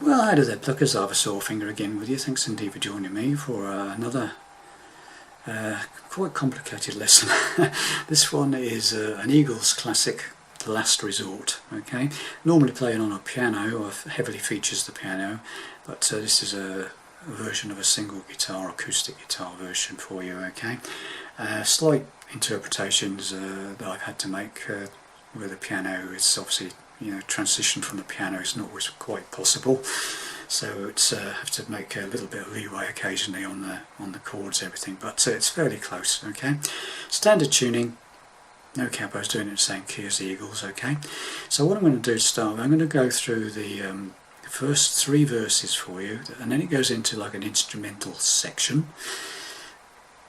Well, how do they pluck us? I've a sore finger again with you. Thanks indeed for joining me for another quite complicated lesson. This one is an Eagles classic, The Last Resort. Okay, normally playing on a piano, heavily features the piano, but this is a version of a single guitar, acoustic guitar version for you. Okay, slight interpretations that I've had to make with the piano. It's obviously, you know, transition from the piano is not always quite possible, so it's have to make a little bit of leeway occasionally on the chords, everything, but it's fairly close. Okay, standard tuning, no capos, doing it in the same key as the Eagles. Okay, so what I'm going to do to start with, I'm going to go through the first 3 verses for you, and then it goes into like an instrumental section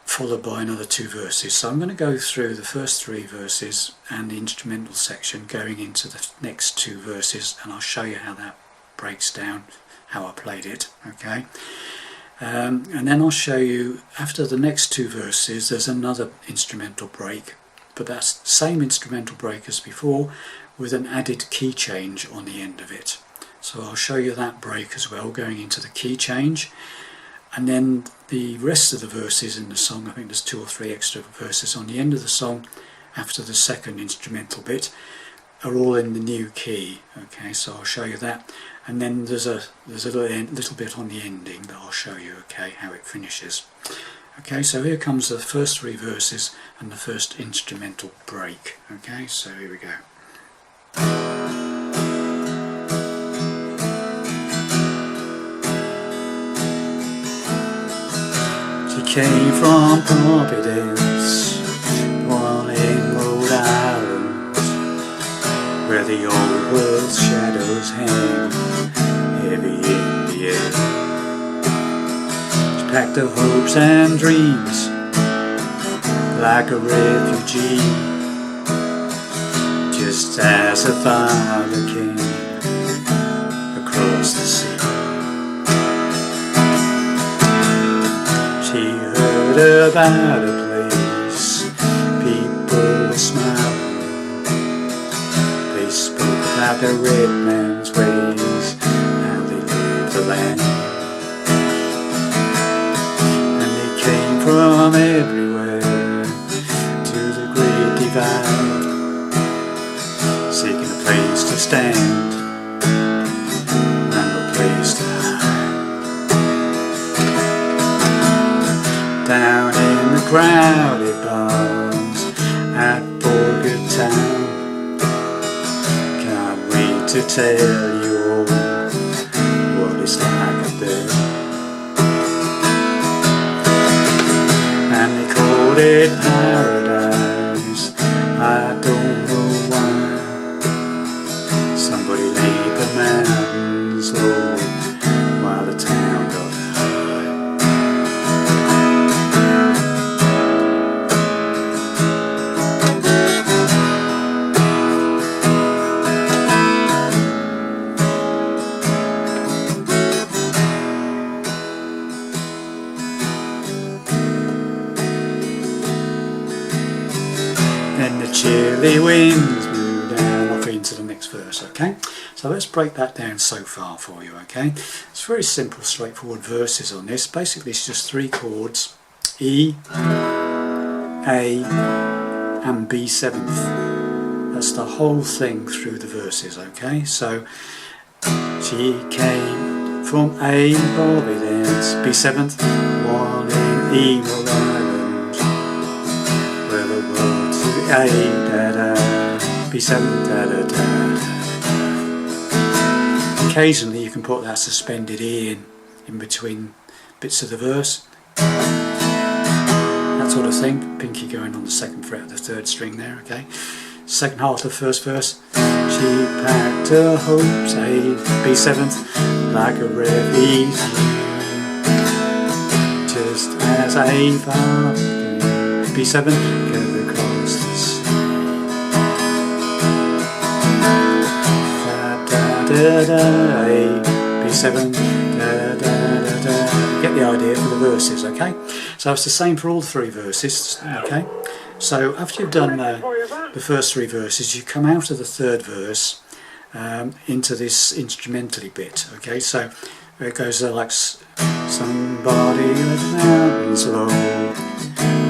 followed by another 2 verses. So I'm going to go through the first 3 verses and the instrumental section going into the next 2 verses, and I'll show you how that breaks down, how I played it. Okay, and then I'll show you after the next 2 verses there's another instrumental break, but that's the same instrumental break as before with an added key change on the end of it. So I'll show you that break as well, going into the key change. And then the rest of the verses in the song, I think there's 2 or 3 extra verses on the end of the song after the second instrumental bit, are all in the new key. Okay, so I'll show you that. And then there's a little bit on the ending that I'll show you, okay, how it finishes. Okay, so here comes the first 3 verses and the first instrumental break. Okay, so here we go. Came from Providence, one in Rhode Island, where the old world's shadows hang heavy in the air. She packed her hopes and dreams like a refugee, just as her father came across the sea. She heard about a place people were smiling. They spoke about the red man's ways, how they lived the land. And they came from everywhere to the great divide, seeking a place to stand and a place to hide. Down in the crowded bars at Borgard Town, can't wait to tell you all what it's like up there. And they called it paradise, I don't know why. Somebody laid the mountains low while the town got high. Then the chilly winds blew down off into the next verse. Okay, so let's break that down so far for you. Okay, it's very simple, straightforward verses on this. Basically it's just 3 chords, E, A and B 7th. That's the whole thing through the verses. Okay, so she came from A, Providence, B 7th, one in E, Rhode Island, where the world's A, da da, B7, da da da. Occasionally you can put that suspended E in between bits of the verse, that sort of thing. Pinky going on the 2nd fret of the 3rd string there. Okay, second half of the first verse. She packed her hopes, A, B7th, like a refugee, just as a father, B7, go across the sea. Da da da, A, B7, da da da da. Get the idea for the verses. Okay, so it's the same for all 3 verses. Okay, so after you've done the first 3 verses, you come out of the 3rd verse into this instrumentally bit. Okay, so it goes like somebody let the mountains low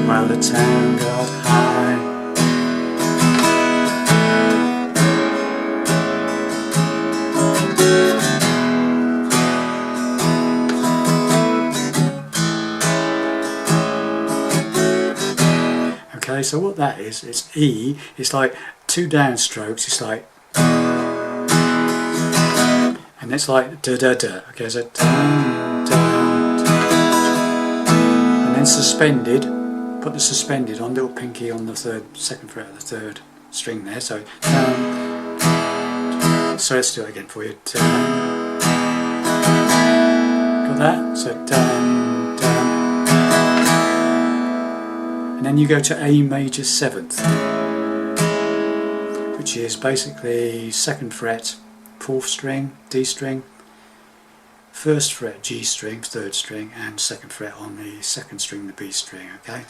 while the town got high. Okay, so what that is, it's E, it's like 2 downstrokes, it's like, and it's like da da da. Okay, so down, down, down, and then suspended, put the suspended on, little pinky on the second fret of the 3rd string there, so down, so let's do it again for you. Down. Got that? So down, down. And then you go to A major 7th, which is basically 2nd fret, 4th string, D string, 1st fret, G string, 3rd string, and 2nd fret on the 2nd string, the B string, okay?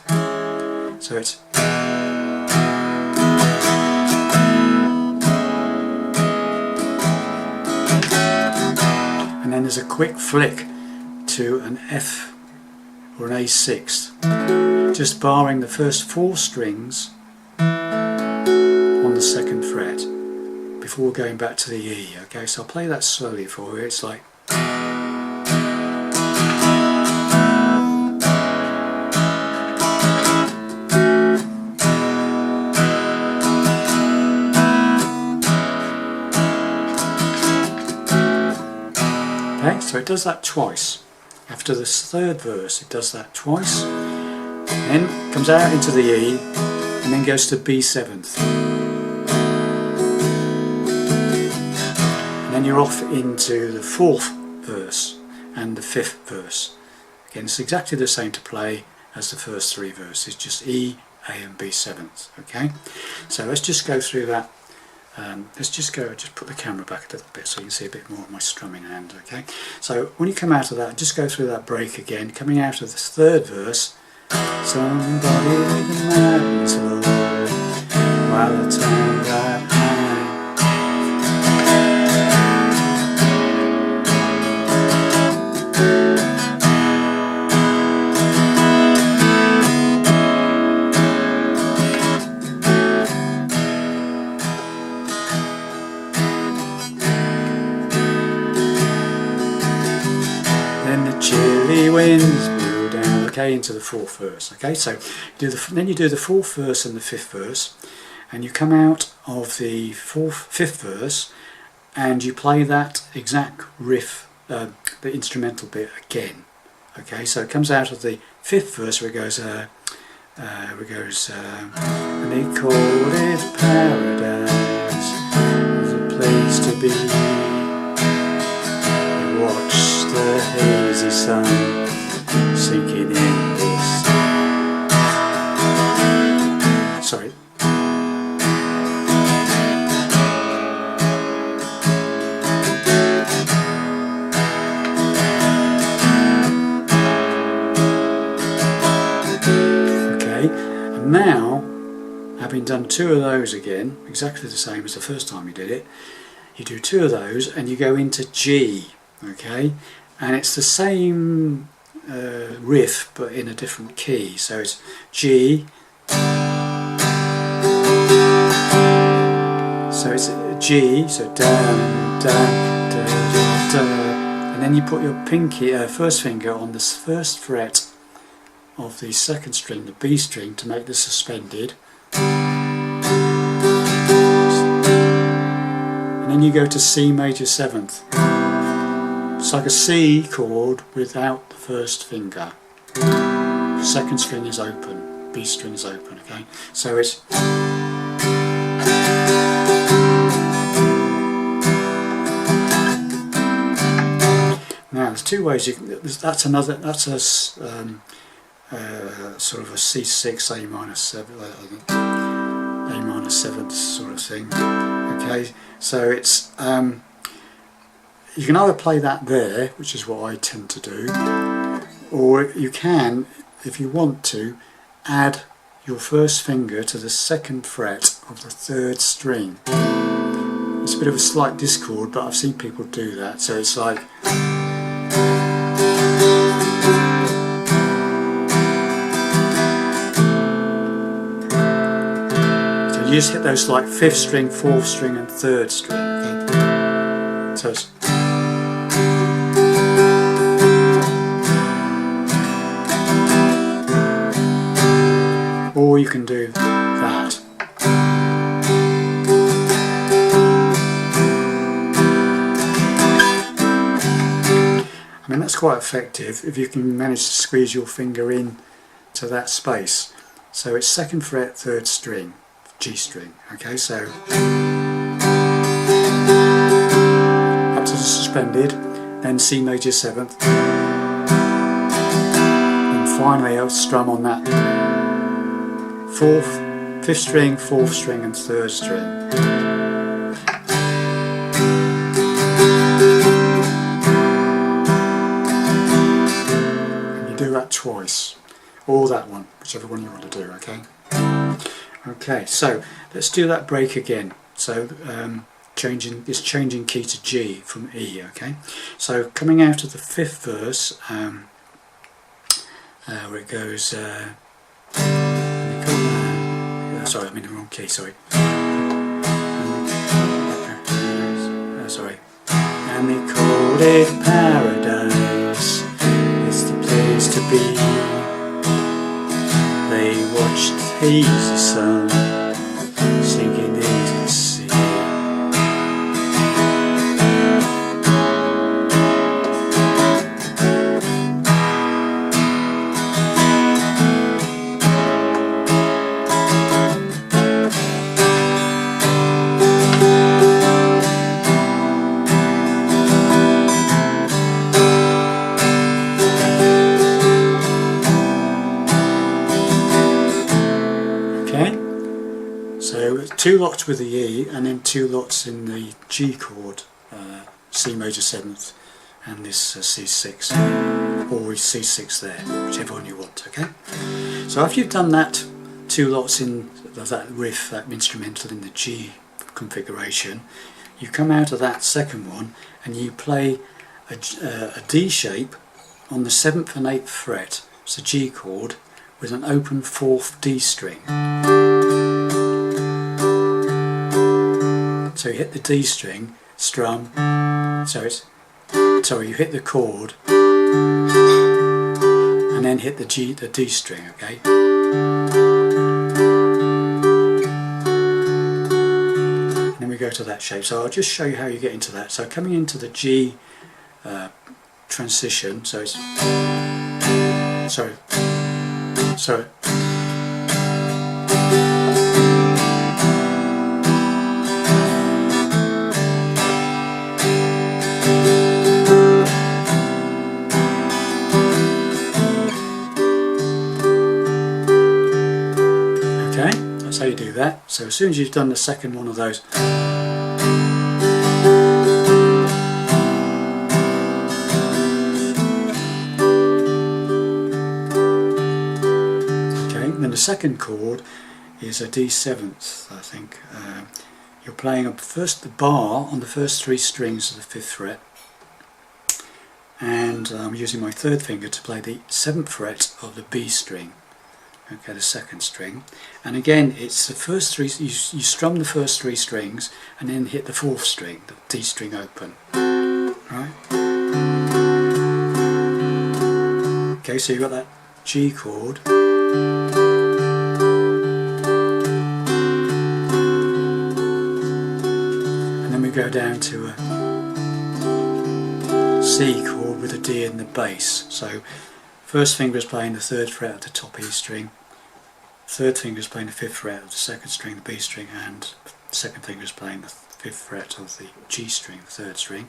So it's... And then there's a quick flick to an F or an A6, just barring the first 4 strings on the 2nd fret before going back to the E. Okay, so I'll play that slowly for you. It's like... Okay, so it does that twice. After the 3rd verse it does that twice, then comes out into the E and then goes to B7th, and then you're off into the 4th verse and the 5th verse. Again, it's exactly the same to play as the first 3 verses, just E, A and B7th. Okay, so let's just go through that. Just put the camera back a little bit so you can see a bit more of my strumming hand. Okay, so when you come out of that, just go through that break again, coming out of the 3rd verse. Somebody with the mountains low while the town got high. Then the chilly winds blew down, okay, into the 4th verse. Okay, so then you do the 4th verse and the 5th verse, and you come out of the 5th verse and you play that exact riff, the instrumental bit again. Okay, so it comes out of the 5th verse where it goes, and they called it paradise, it's a place to be. Watch the hazy sun sinking in this. Sorry. Okay, and now, having done 2 of those again, exactly the same as the first time you did it, you do 2 of those and you go into G. Okay, and it's the same riff but in a different key, so it's G, so it's G, so down, down, down, down, and then you put your pinky, first finger on the 1st fret of the 2nd string, the B string, to make the suspended, and then you go to C major 7th. It's like a C chord without the 1st finger. 2nd string is open, B string is open, okay? So it's... Now there's 2 ways you can... That's a sort of a C6, A minor 7, A minor 7th sort of thing. Okay, so it's... you can either play that there, which is what I tend to do, or you can, if you want to, add your 1st finger to the 2nd fret of the 3rd string. It's a bit of a slight discord, but I've seen people do that. So it's like, so you just hit those like 5th string, 4th string and 3rd string. Okay? So it's, or you can do that. I mean, that's quite effective if you can manage to squeeze your finger in to that space. So it's 2nd fret, 3rd string, G string. Okay, so up to the suspended, then C major 7th, and finally I'll strum on that 4th, 5th string, 4th string and 3rd string. Do that twice, or that one, whichever one you want to do. Okay. Okay, so let's do that break again. So changing key to G from E. Okay. So coming out of the 5th verse, where it goes. Sorry, I'm in the wrong key. Sorry. Sorry. And they called it paradise. To be. They watched the hazy sun sinking into the sea. So 2 lots with the E and then 2 lots in the G chord, C major 7th and this C6, or C6 there, whichever one you want. Okay. So after you've done that 2 lots in that riff, that instrumental in the G configuration, you come out of that second one and you play a D shape on the 7th and 8th fret. It's a G chord with an open 4th D string. So you hit the D string, strum, so you hit the chord and then hit the D string, okay? And then we go to that shape. So I'll just show you how you get into that. So coming into the G transition, so it's, sorry. That's how you do that. So as soon as you've done the second one of those, okay, then the second chord is a D7th, I think. You're playing first the bar on the first 3 strings of the 5th fret, and I'm using my 3rd finger to play the 7th fret of the B string. Okay, the 2nd string, and again it's the first 3. You strum the first 3 strings and then hit the 4th string, the D string open. Right? Okay, so you've got that G chord. And then we go down to a C chord with a D in the bass. So first finger is playing the 3rd fret of the top E string, 3rd finger is playing the 5th fret of the 2nd string, the B string, and 2nd finger is playing the 5th fret of the G string, the 3rd string,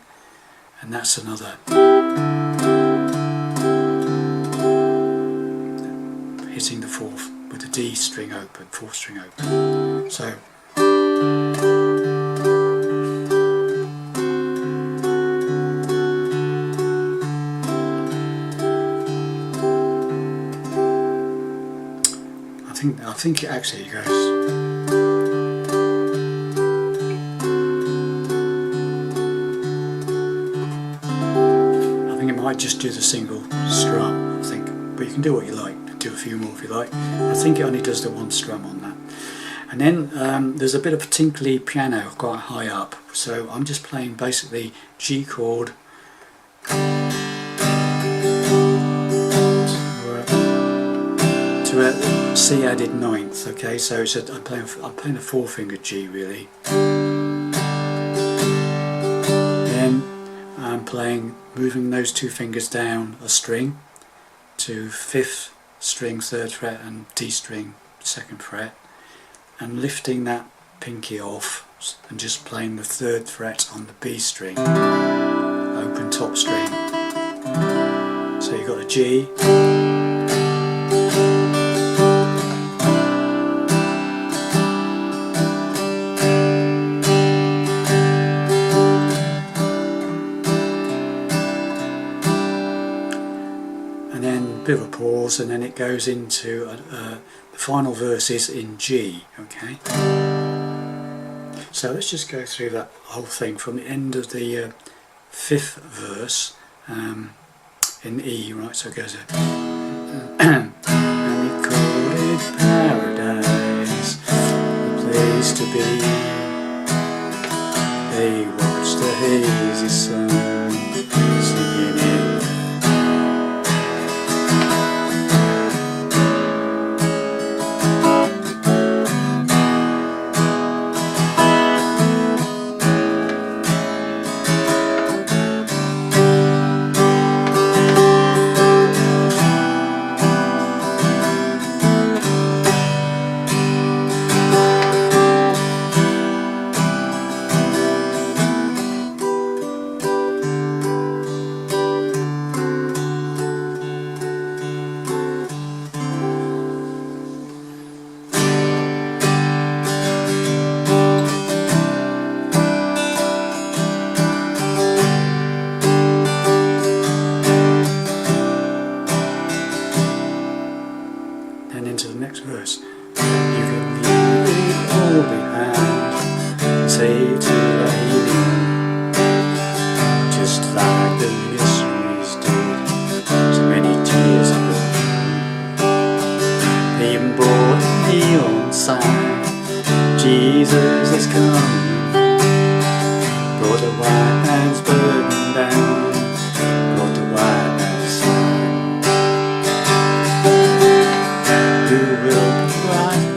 and that's another hitting the 4th with the D string open, 4th string open. So I think it actually goes. might just do the single strum, I think, but you can do what you like, do a few more if you like. I think it only does the one strum on that. And then there's a bit of a tinkly piano quite high up, so I'm just playing basically G chord to a C added ninth. Okay, so it's I'm playing a 4-fingered G really. Then I'm moving those 2 fingers down a string to 5th string 3rd fret and D string 2nd fret, and lifting that pinky off and just playing the 3rd fret on the B string, open top string. So you've got a G, and then a bit of a pause, and then it goes into the final verse is in G. Okay, so let's just go through that whole thing from the end of the 5th verse in E, right? So it goes and we call it paradise, the place to be. They watch the hazy sun singing in. Into the next verse. You can leave it all behind, say to the healing, just like the missionaries did so many years ago. They even brought the neon sign, Jesus is coming, brought the white man's burden down, brought the white man's sign.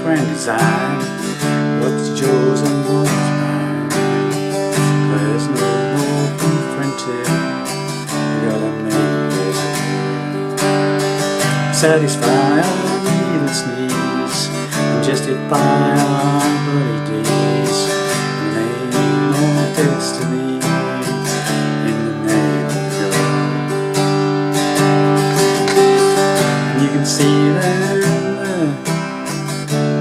Grand design, what's yours and what's mine? There's no more confronted, you gotta make it satisfy our needless needs and justify our bloody deeds in the name of destiny, in the name of God. And you can see there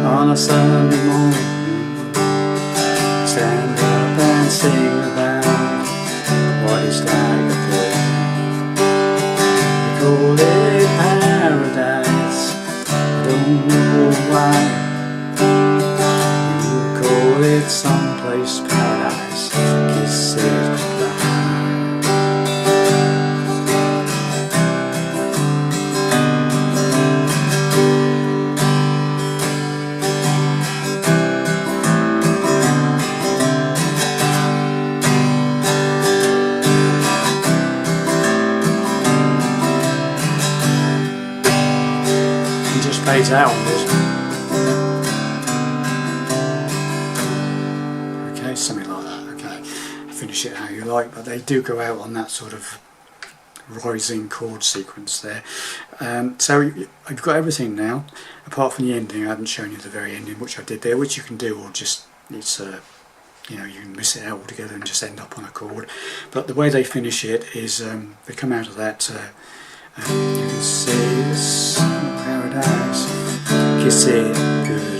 on a Sunday morning, stand up and sing about what it's like up there. We call it paradise, I don't know why. You call it someplace paradise, kiss it goodbye. Fades out on this. Okay, something like that. Okay, finish it how you like, but they do go out on that sort of rising chord sequence there. So I've got everything now, apart from the ending. I haven't shown you the very ending, which I did there, which you can do, or just it's you know, you can miss it out altogether and just end up on a chord. But the way they finish it is they come out of that. You can say this paradise, kiss it goodbye.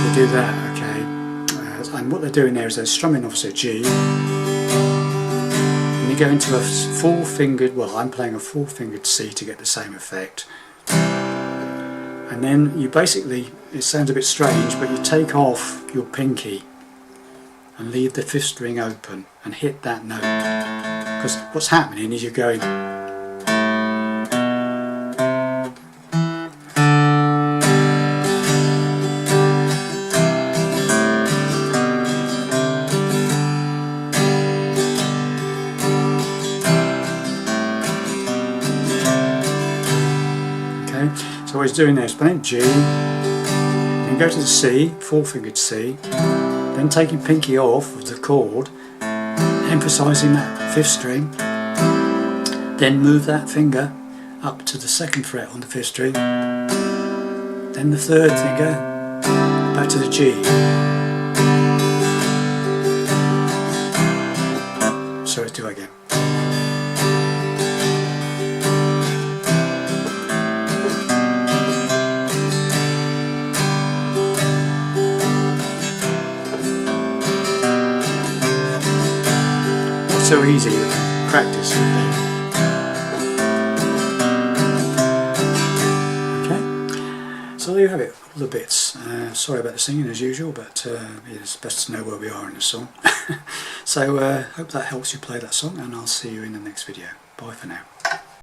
They do that, okay. And what they're doing there is they're strumming obviously a G, and you go into a four-fingered, well, I'm playing a four-fingered C to get the same effect. And then you basically, it sounds a bit strange, but you take off your pinky and leave the 5th string open and hit that note. Because what's happening is you're going... So what he's doing there is playing G, then go to the C, four-fingered C, then taking pinky off of the chord, emphasising that 5th string, then move that finger up to the 2nd fret on the 5th string, then the 3rd finger back to the G. So let's do it again. So easy to practice with them. Okay, so there you have it, all the bits. Sorry about the singing as usual, but it's best to know where we are in the song. So hope that helps you play that song, and I'll see you in the next video. Bye for now.